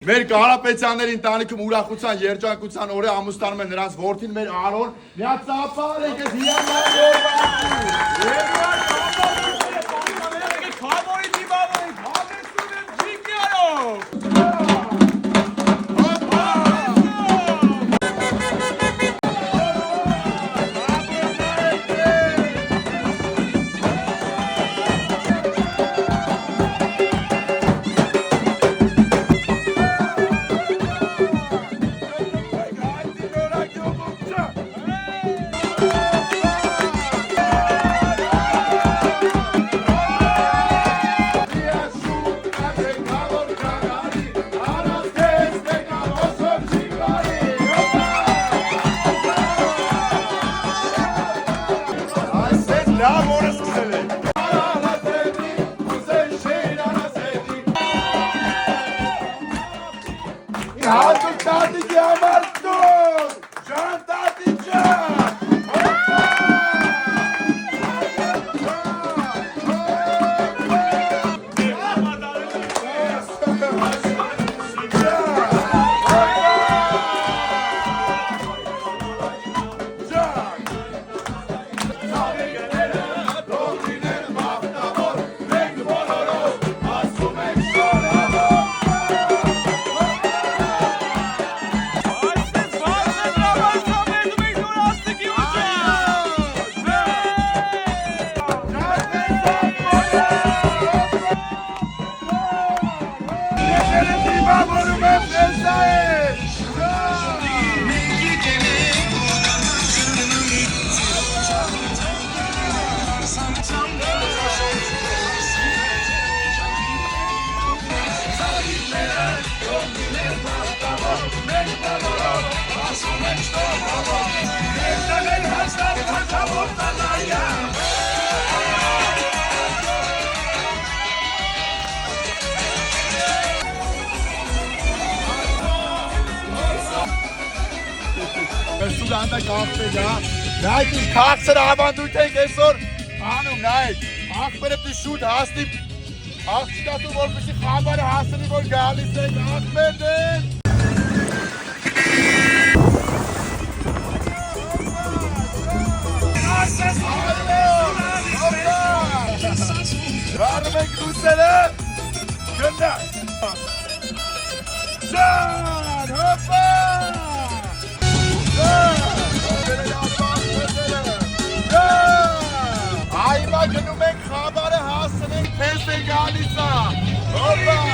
Մեր Կարապետյանների ընտանիքում ուրախության երջանկության օրը ամուսնանում են նրանց որդին մեր Արոն միացապար եկեք հիանալի Սուլանդա կաղբեր դա, նայք ինչ կաղցր ավանդույթ ենք այսօր անում, նայք, աղբերը պտի շուտ հասնի, աղջիկատու որպեսի խամբարը հասնի, որ գալիս ենք, աղբեր դեն։ Վարում ենք լուսերը, գնդակ, շան, հոպա, Այվա գնում ենք խաբարը հասնենք, պես է գալիսա, հոպա,